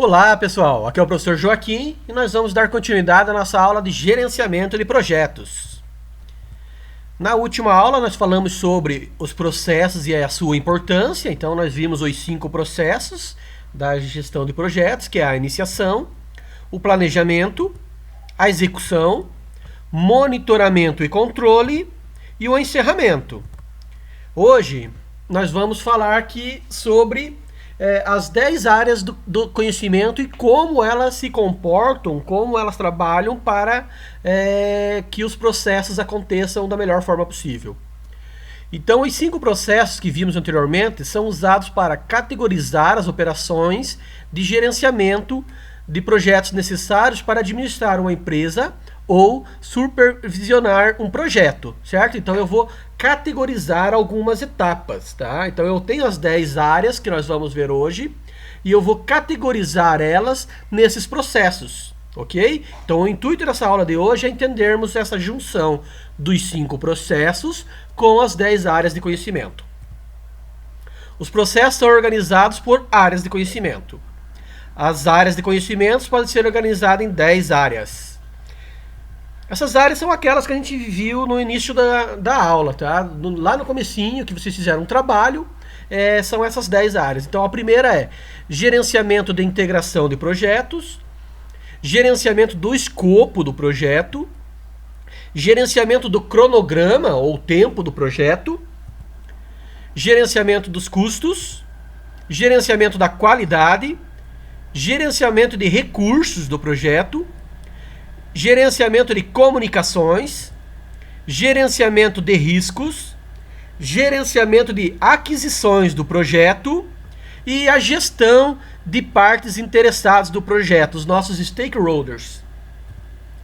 Olá pessoal, aqui é o professor Joaquim e nós vamos dar continuidade à nossa aula de gerenciamento de projetos. Na última aula nós falamos sobre os processos e a sua importância, então nós vimos os 5 processos da gestão de projetos, que é a iniciação, o planejamento, a execução, monitoramento e controle e o encerramento. Hoje nós vamos falar aqui sobre as 10 áreas do conhecimento e como elas se comportam, como elas trabalham para que os processos aconteçam da melhor forma possível. Então, os 5 processos que vimos anteriormente são usados para categorizar as operações de gerenciamento de projetos necessários para administrar uma empresa ou supervisionar um projeto, certo? Então eu vou categorizar algumas etapas, tá? Então eu tenho as 10 áreas que nós vamos ver hoje e eu vou categorizar elas nesses processos, ok? Então o intuito dessa aula de hoje é entendermos essa junção dos 5 processos com as 10 áreas de conhecimento. Os processos são organizados por áreas de conhecimento. As áreas de conhecimentos podem ser organizadas em 10 áreas. Essas áreas são aquelas que a gente viu no início da aula, tá? Lá no comecinho, que vocês fizeram um trabalho, são essas 10 áreas. Então a primeira é gerenciamento de integração de projetos, gerenciamento do escopo do projeto, gerenciamento do cronograma ou tempo do projeto, gerenciamento dos custos, gerenciamento da qualidade, gerenciamento de recursos do projeto, gerenciamento de comunicações, gerenciamento de riscos, gerenciamento de aquisições do projeto e a gestão de partes interessadas do projeto, os nossos stakeholders.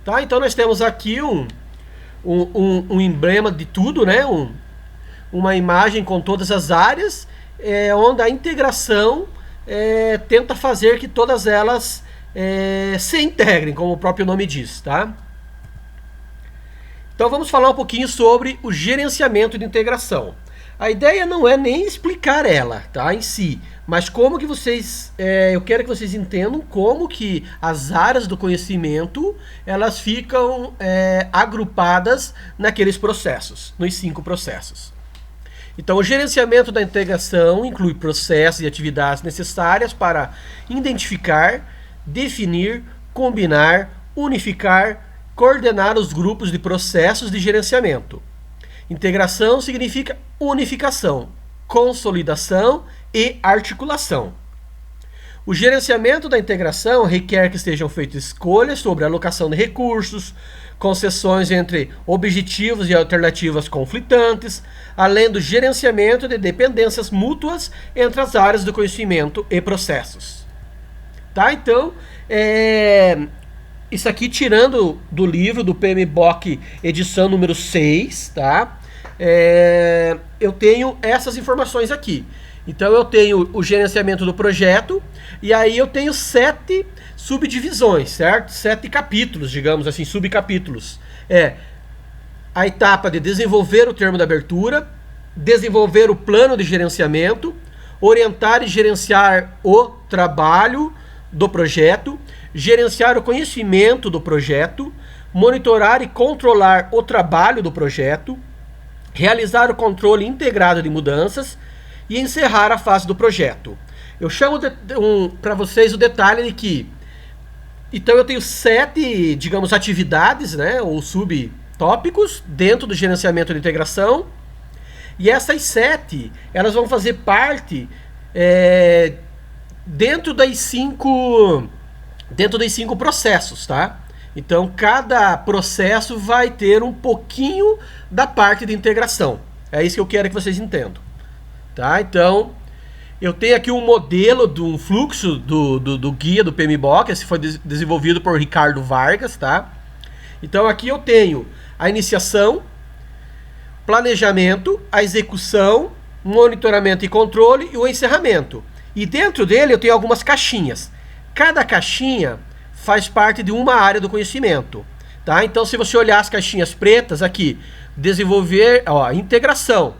Tá? Então nós temos aqui um emblema de tudo, né? Uma imagem com todas as áreas, onde a integração tenta fazer que todas elas se integrem, como o próprio nome diz, tá? Então vamos falar um pouquinho sobre o gerenciamento de integração. A ideia não é nem explicar ela, tá, em si, mas como que vocês, eu quero que vocês entendam como que as áreas do conhecimento, elas ficam agrupadas naqueles processos, nos 5 processos. Então, o gerenciamento da integração inclui processos e atividades necessárias para identificar, definir, combinar, unificar, coordenar os grupos de processos de gerenciamento. Integração significa unificação, consolidação e articulação. O gerenciamento da integração requer que sejam feitas escolhas sobre a alocação de recursos, concessões entre objetivos e alternativas conflitantes, além do gerenciamento de dependências mútuas entre as áreas do conhecimento e processos. Tá? Então, isso aqui tirando do livro do PMBOK, edição número 6, tá? Eu tenho essas informações aqui. Então eu tenho o gerenciamento do projeto e aí eu tenho 7 subdivisões, certo? 7 capítulos, digamos assim, subcapítulos. A etapa de desenvolver o termo de abertura, desenvolver o plano de gerenciamento, orientar e gerenciar o trabalho do projeto, gerenciar o conhecimento do projeto, monitorar e controlar o trabalho do projeto, realizar o controle integrado de mudanças e encerrar a fase do projeto. Eu chamo para vocês o detalhe de que, então eu tenho 7, digamos, atividades, né, ou subtópicos dentro do gerenciamento de integração, e essas 7, elas vão fazer parte dentro dos 5 processos, tá? Então, cada processo vai ter um pouquinho da parte de integração. É isso que eu quero que vocês entendam. Tá? Então, eu tenho aqui um modelo de um fluxo do guia do PMBOK. Esse foi desenvolvido por Ricardo Vargas, tá? Então, aqui eu tenho a iniciação, planejamento, a execução, monitoramento e controle e o encerramento. E dentro dele eu tenho algumas caixinhas. Cada caixinha faz parte de uma área do conhecimento, tá? Então, se você olhar as caixinhas pretas aqui, desenvolver, integração,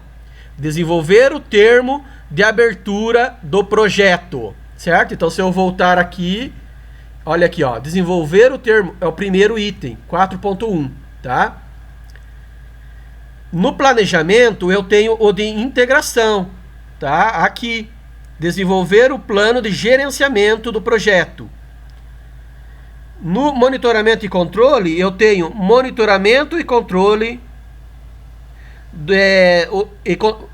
desenvolver o termo de abertura do projeto, certo? Então, se eu voltar aqui, olha aqui, ó, desenvolver o termo, é o primeiro item, 4.1, tá? No planejamento, eu tenho o de integração, tá? Aqui, desenvolver o plano de gerenciamento do projeto. No monitoramento e controle, eu tenho monitoramento e controle,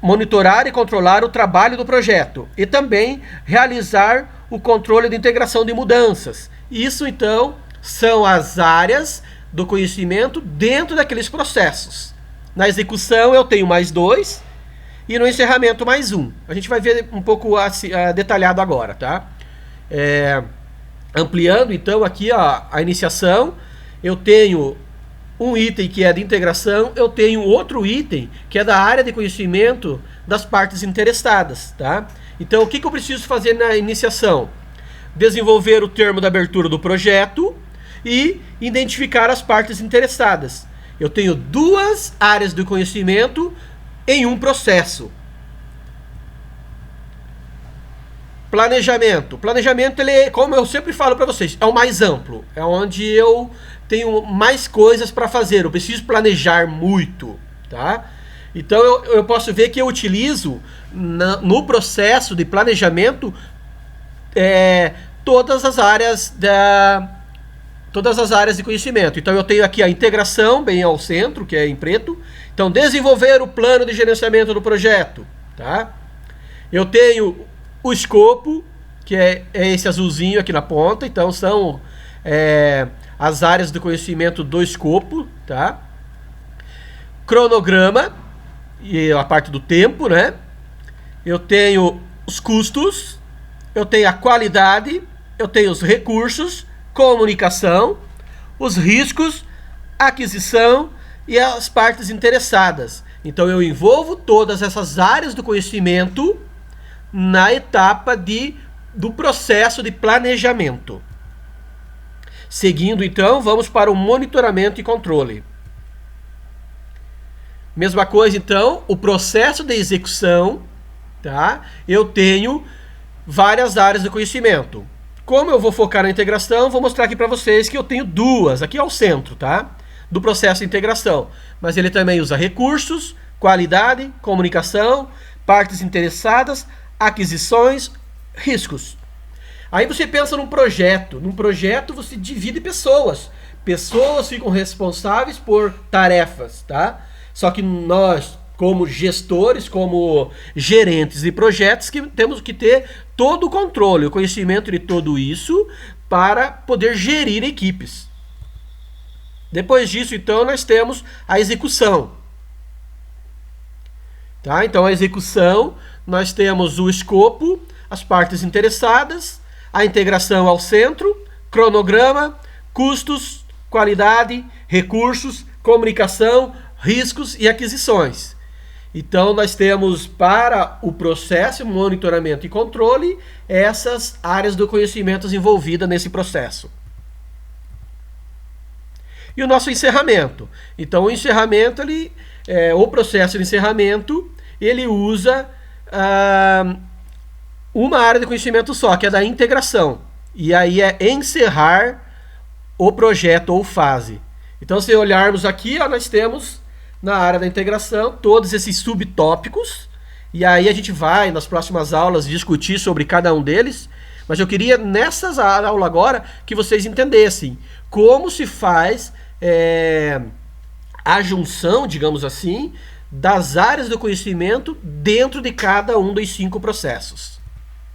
monitorar e controlar o trabalho do projeto e também realizar o controle de integração de mudanças. Isso, então, são as áreas do conhecimento dentro daqueles processos. Na execução, eu tenho mais 2 e no encerramento, mais 1. A gente vai ver um pouco detalhado agora, tá? Ampliando, então, aqui ó, a iniciação, eu tenho um item que é de integração, eu tenho outro item que é da área de conhecimento das partes interessadas, tá? Então, o que eu preciso fazer na iniciação? Desenvolver o termo de abertura do projeto e identificar as partes interessadas. Eu tenho 2 áreas de conhecimento em um processo. Planejamento. Planejamento, ele, como eu sempre falo para vocês, é o mais amplo. É onde eu tenho mais coisas para fazer. Eu preciso planejar muito, tá? Então, eu posso ver que eu utilizo no processo de planejamento todas as áreas de conhecimento. Então, eu tenho aqui a integração, bem ao centro, que é em preto. Então, desenvolver o plano de gerenciamento do projeto, tá? Eu tenho o escopo, que é esse azulzinho aqui na ponta. Então, são as áreas do conhecimento do escopo, tá? Cronograma, e a parte do tempo, né? Eu tenho os custos, eu tenho a qualidade, eu tenho os recursos, comunicação, os riscos, aquisição e as partes interessadas. Então, eu envolvo todas essas áreas do conhecimento na etapa do processo de planejamento. Seguindo, então, vamos para o monitoramento e controle. Mesma coisa, então, o processo de execução, tá? Eu tenho várias áreas de conhecimento. Como eu vou focar na integração, vou mostrar aqui para vocês que eu tenho 2, aqui ao centro, tá? Do processo de integração. Mas ele também usa recursos, qualidade, comunicação, partes interessadas, aquisições, riscos. Aí você pensa num projeto. Num projeto você divide pessoas. Pessoas ficam responsáveis por tarefas, tá? Só que nós, como gestores, como gerentes de projetos, que temos que ter todo o controle, o conhecimento de tudo isso para poder gerir equipes. Depois disso, então, nós temos a execução. Tá? Então, a execução, nós temos o escopo, as partes interessadas, a integração ao centro, cronograma, custos, qualidade, recursos, comunicação, riscos e aquisições. Então, nós temos para o processo, monitoramento e controle, essas áreas do conhecimento envolvidas nesse processo. E o nosso encerramento. Então, o encerramento, o processo de encerramento, ele usa uma área de conhecimento só, que é da integração. E aí é encerrar o projeto ou fase. Então, se olharmos aqui, ó, nós temos na área da integração todos esses subtópicos. E aí a gente vai, nas próximas aulas, discutir sobre cada um deles. Mas eu queria, nessas aulas agora, que vocês entendessem como se faz a junção, digamos assim, das áreas do conhecimento dentro de cada um dos 5 processos.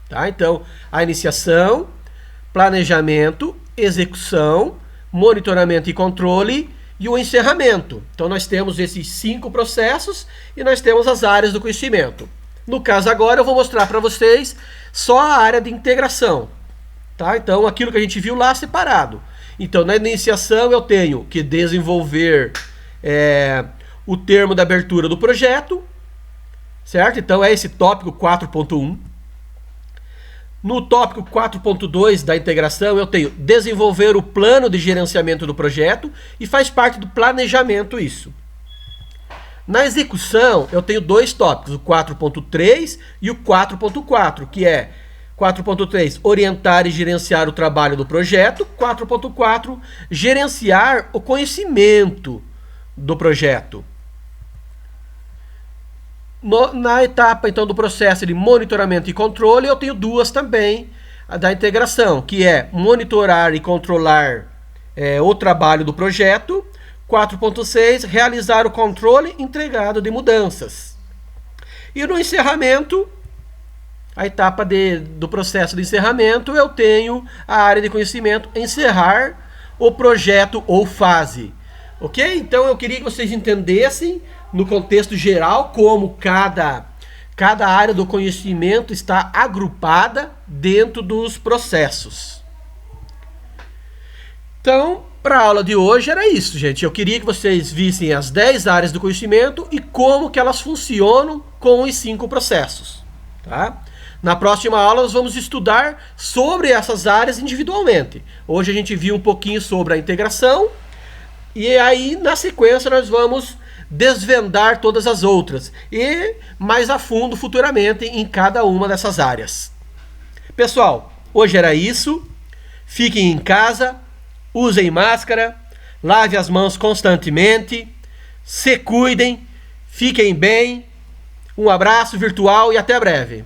Tá? Então, a iniciação, planejamento, execução, monitoramento e controle e o encerramento. Então, nós temos esses 5 processos e nós temos as áreas do conhecimento. No caso agora, eu vou mostrar para vocês só a área de integração. Tá? Então, aquilo que a gente viu lá separado. Então, na iniciação, eu tenho que desenvolver o termo de abertura do projeto, certo? Então, é esse tópico 4.1. No tópico 4.2 da integração, eu tenho desenvolver o plano de gerenciamento do projeto e faz parte do planejamento isso. Na execução, eu tenho 2 tópicos, o 4.3 e o 4.4, que é 4.3, orientar e gerenciar o trabalho do projeto. 4.4, gerenciar o conhecimento do projeto. Na etapa, então, do processo de monitoramento e controle, eu tenho duas também, a da integração, que é monitorar e controlar o trabalho do projeto. 4.6, realizar o controle integrado de mudanças. E no encerramento, a etapa do processo de encerramento, eu tenho a área de conhecimento, encerrar o projeto ou fase. Ok? Então eu queria que vocês entendessem, no contexto geral, como cada área do conhecimento está agrupada dentro dos processos. Então, para a aula de hoje era isso, gente. Eu queria que vocês vissem as 10 áreas do conhecimento e como que elas funcionam com os 5 processos. Tá? Na próxima aula nós vamos estudar sobre essas áreas individualmente. Hoje a gente viu um pouquinho sobre a integração e aí na sequência nós vamos desvendar todas as outras e mais a fundo futuramente em cada uma dessas áreas. Pessoal, hoje era isso. Fiquem em casa. Usem máscara, lave as mãos constantemente, se cuidem, fiquem bem. Um abraço virtual e até breve.